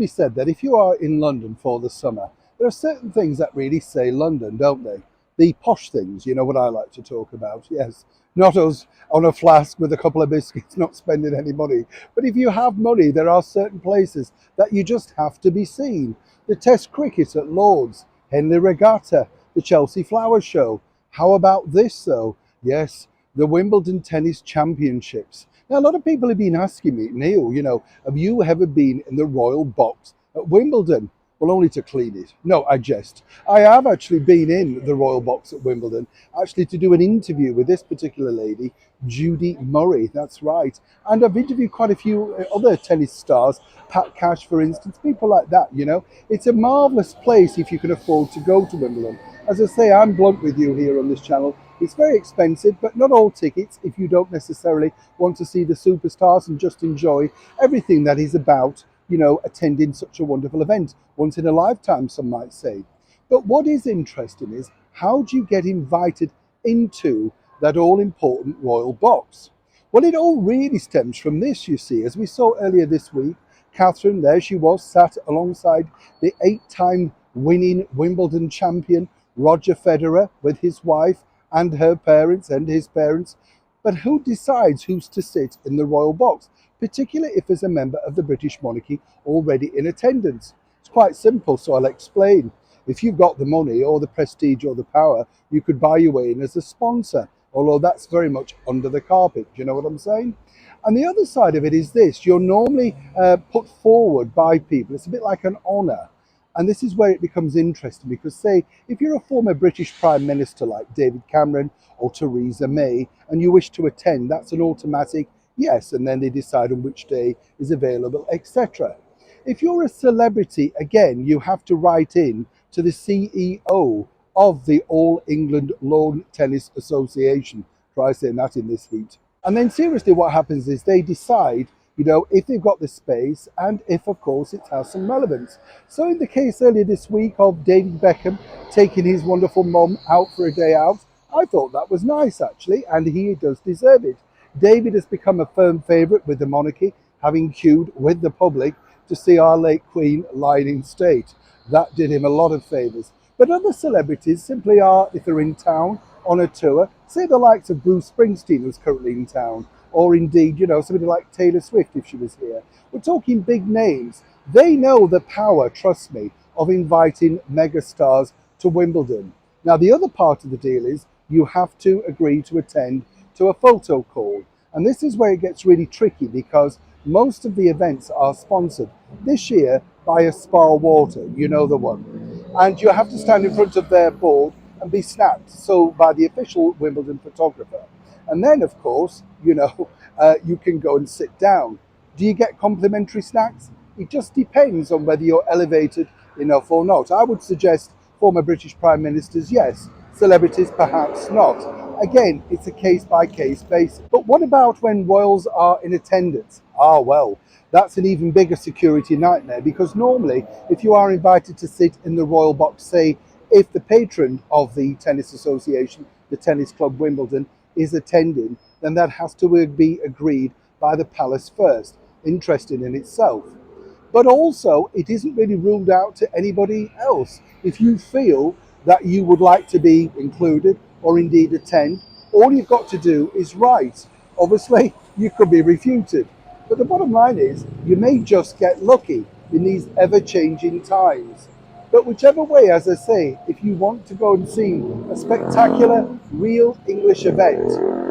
be said that if you are in London for the summer, there are certain things that really say London, don't they? The posh things, you know what I like to talk about. Yes, not us on a flask with a couple of biscuits, not spending any money. But if you have money, there are certain places that you just have to be seen. The Test cricket at Lord's, Henley Regatta, the Chelsea Flower Show. How about this though? Yes, the Wimbledon Tennis Championships. Now, a lot of people have been asking me, Neil, have you ever been in the Royal Box at Wimbledon? Well, only to clean it. No, I jest. I have actually been in the Royal Box at Wimbledon, actually to do an interview with this particular lady, Judy Murray. That's right. And I've interviewed quite a few other tennis stars, Pat Cash, for instance, people like that. It's a marvellous place if you can afford to go to Wimbledon. As I say, I'm blunt with you here on this channel. It's very expensive, but not all tickets if you don't necessarily want to see the superstars and just enjoy everything that is about, attending such a wonderful event. Once in a lifetime, some might say. But what is interesting is, how do you get invited into that all-important Royal Box? Well, it all really stems from this, you see. As we saw earlier this week, Catherine, there she was, sat alongside the 8-time winning Wimbledon champion, Roger Federer, with his wife and her parents and his parents. But who decides who's to sit in the Royal Box, particularly if there's a member of the British monarchy already in attendance? It's quite simple, so I'll explain. If you've got the money or the prestige or the power, you could buy your way in as a sponsor, although that's very much under the carpet. Do you know what I'm saying? And the other side of it is this: you're normally put forward by people. It's a bit like an honour. And this is where it becomes interesting, because say, if you're a former British Prime Minister like David Cameron or Theresa May, and you wish to attend, that's an automatic yes, and then they decide on which day is available, etc. If you're a celebrity, again, you have to write in to the CEO of the All England Lawn Tennis Association. Try saying that in this heat. And then seriously, what happens is they decide, if they've got the space and if, of course, it has some relevance. So in the case earlier this week of David Beckham taking his wonderful mum out for a day out, I thought that was nice, actually, and he does deserve it. David has become a firm favourite with the monarchy, having queued with the public to see our late Queen lying in state. That did him a lot of favours. But other celebrities simply are, if they're in town on a tour, say the likes of Bruce Springsteen, who's currently in town, or indeed, somebody like Taylor Swift if she was here. We're talking big names. They know the power, trust me, of inviting megastars to Wimbledon. Now, the other part of the deal is you have to agree to attend to a photo call. And this is where it gets really tricky, because most of the events are sponsored this year by Aspar Water, you know the one. And you have to stand in front of their board and be snapped, so by the official Wimbledon photographer. And then, of course, you can go and sit down. Do you get complimentary snacks? It just depends on whether you're elevated enough or not. I would suggest former British Prime Ministers, yes. Celebrities, perhaps not. Again, it's a case-by-case basis. But what about when royals are in attendance? Well, that's an even bigger security nightmare, because normally, if you are invited to sit in the Royal Box, say, if the patron of the Tennis Association, the Tennis Club Wimbledon, is attending, then that has to be agreed by the palace first. Interesting in itself. But also, it isn't really ruled out to anybody else. If you feel that you would like to be included or indeed attend, all you've got to do is write. Obviously, you could be refuted. But the bottom line is, you may just get lucky in these ever-changing times. But whichever way, as I say, if you want to go and see a spectacular, real English event,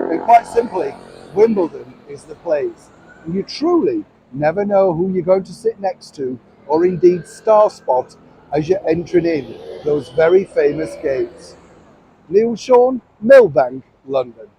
then quite simply, Wimbledon is the place. And you truly never know who you're going to sit next to, or indeed star spot, as you're entering in those very famous gates. Neil Sean, Millbank, London.